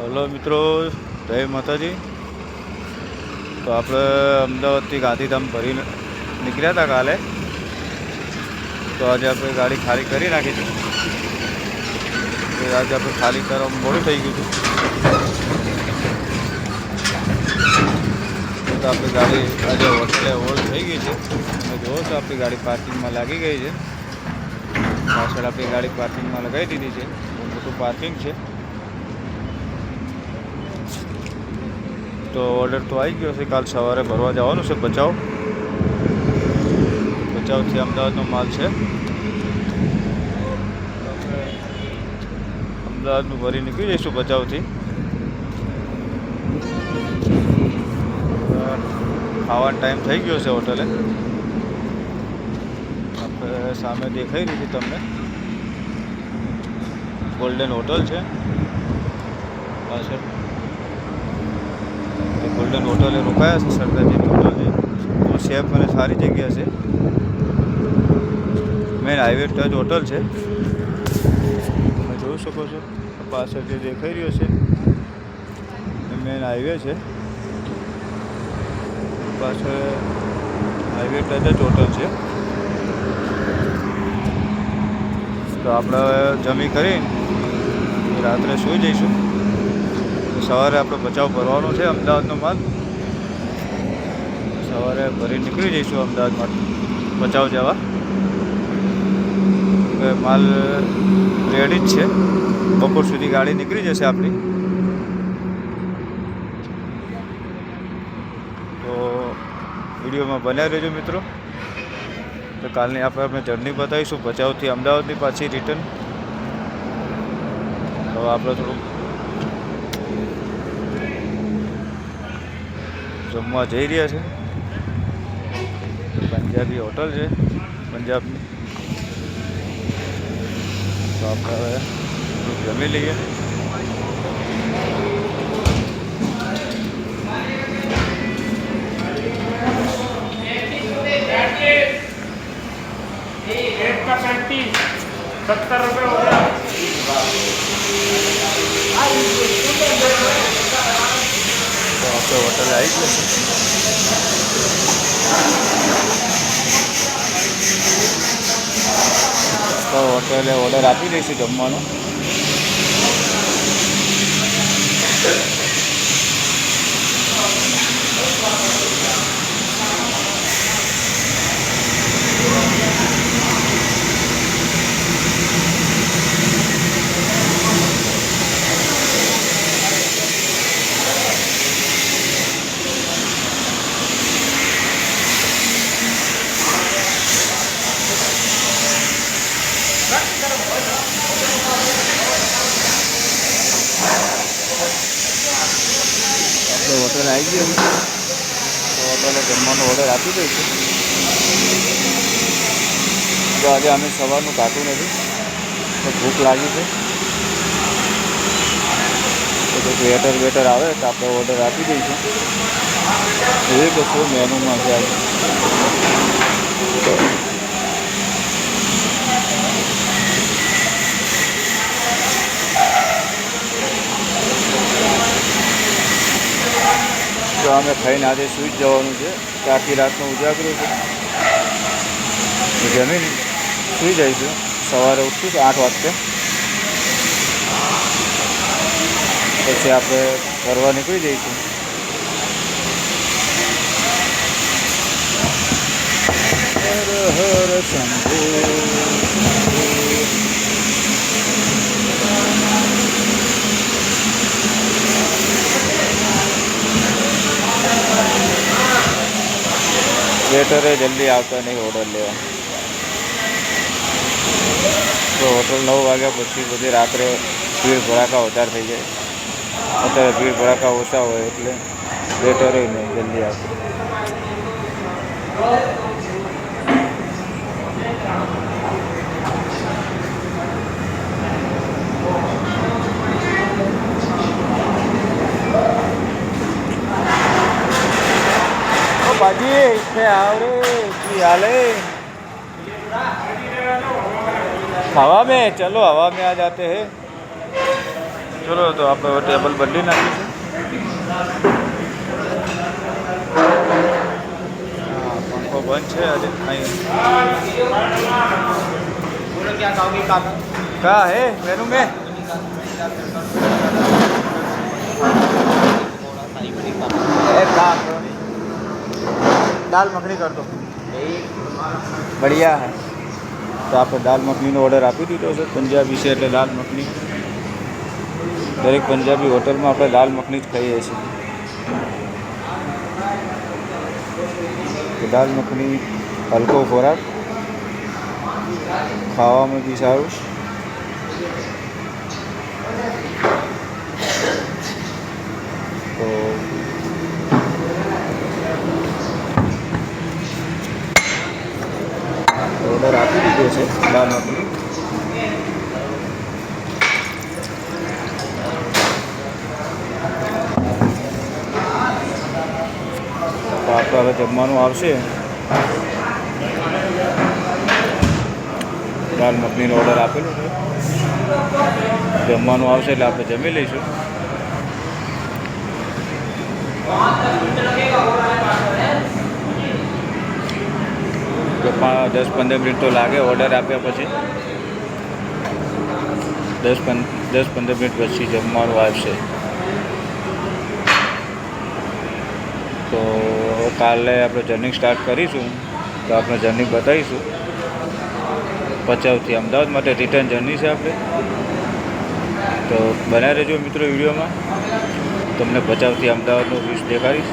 Hello મિત્રો, જય માતાજી। તો આપણે અમદાવાદથી ગાંધીધામ ભરીને નીકળ્યા હતા કાલે। તો આજે આપણે ગાડી ખાલી કરી નાખી હતી। તો આજે આપણે ખાલી કરવામાં મોડું થઈ ગયું હતું। તો આપણી ગાડી આજે હોટલે હોલ્ડ થઈ ગઈ છે। તમે જુઓ છો આપણી ગાડી પાર્કિંગમાં લાગી ગઈ છે। પાછળ આપણી ગાડી પાર્કિંગમાં લગાવી દીધી છે। બહુ મોટું પાર્કિંગ છે। તો ઓર્ડર તો આવી ગયો છે। કાલ સવારે ભરવા જવાનું છે ભચાઉ। ભચાઉથી અમદાવાદનો માલ છે। અમદાવાદનું ભરી નીકળી જઈશું ભચાઉથી। ખાવાનો ટાઈમ થઈ ગયો છે હોટલે। આપણે સામે દેખાઈ રહી હતી તમને, ગોલ્ડન હોટલ છે પાછળ। ગોલ્ડન હોટલે રોકાયા છે, સરદારજીની હોટલ છે। બહુ સેફ અને સારી જગ્યા છે। મેન હાઈવે ટચ હોટલ છે। તમે જોઈ શકો છો પાછળ જે દેખાઈ રહ્યો છે એ મેન હાઈવે છે। પાછળ હાઈવે ટચ જ હોટલ છે। તો આપણે જમી કરીને રાત્રે સૂઈ જઈશું। સવારે આપણે ભચાઉ ભરવાનું છે અમદાવાદનો માલ। સવારે ભરી નીકળી જઈશું અમદાવાદમાં ભચાઉ જવા। માલ રેડી જ છે, બપોર સુધી ગાડી નીકળી જશે આપણી। તો વિડીયોમાં બન્યા રહેજો મિત્રો। તો કાલની આપણે જર્ની બતાવીશું ભચાઉથી અમદાવાદની પાછી રિટર્ન। તો આપણે થોડુંક જમવા જઈ રહ્યા છે। પંજાબી હોટલ છે પંજાબની। તો આપણે હવે જમી લઈએ। एक का 35 70 रुपये हो गया। તો આપણે હોટલે આવી ગયા છે। તો હોટલે ઓર્ડર આપી દઈશું જમવાનો। આપણે હોટલે આવી ગયા છે। તો હોટલે જમવાનો ઓર્ડર આપી દઈશું। તો આજે અમે સવારનું કાઢું નથી, તો ભૂખ લાગી છે। તો કંઈક વેટર આવે તો આપણે ઓર્ડર આપી દઈશું। એ કે શું મેનુમાં છે આજે। તો અમે ખાઈને આજે સૂઈ જ જવાનું છે, કે આખી રાતનો ઉજાગરો છે। જમીન સૂઈ જઈશું, સવારે ઉઠીશું 8 વાગે। પછી આપણે ફરવા નીકળી જઈશું। હર હર શંભુ। વેટરે જલ્દી આવતા નહીં ઓર્ડર લેવા। તો હોટલ 9 વાગ્યા પછી બધી રાત્રે ભીડ ભડાકા વધારે થઈ જાય। અત્યારે ભીડ ભડાકા ઓછા હોય એટલે વેટરે નહીં જલ્દી આવતું। बाजी इतने आओ रे की हाल है। हवा में चलो, हवा में आ जाते हैं। ચલો તો આપણે હવે ટેબલ બદલી નાખીશું. હા, પંખો બંધ છે આજે અહીં. કા હે મેનू में एक काम करो, दाल मखनी कर दो. बढ़िया है. તો આપણે દાલ મખનીનો ઓર્ડર આપી દીધો છે. પંજાબી છે એટલે દાલ મખની. દરેક પંજાબી હોટલમાં આપણે દાલ મખની જ ખાઈએ છીએ. તો દાલ મખની હલકો ખોરાક, ખાવામાં બી સારું. તો ઓર્ડર આપી દીધો છે દાલ મખની. તો આપણે હવે જમવાનું આવશે. દાલ મખનીનો ઓર્ડર આપેલો છે. જમવાનું આવશે એટલે આપણે જમી લઈશું. તો 10-15 મિનિટ તો લાગે ઓર્ડર આપ્યા પછી. 10-15 મિનિટ પછી જમવાનું આવશે. તો કાલે આપણે જર્ની સ્ટાર્ટ કરીશું. તો આપણે જર્ની બતાવીશું. ભચાઉથી અમદાવાદ માટે રિટર્ન જર્ની છે આપણે. તો બનાવી રહેજો મિત્રો વિડીયોમાં. તમને ભચાઉથી અમદાવાદનો વ્યૂઝ દેખાડીશ.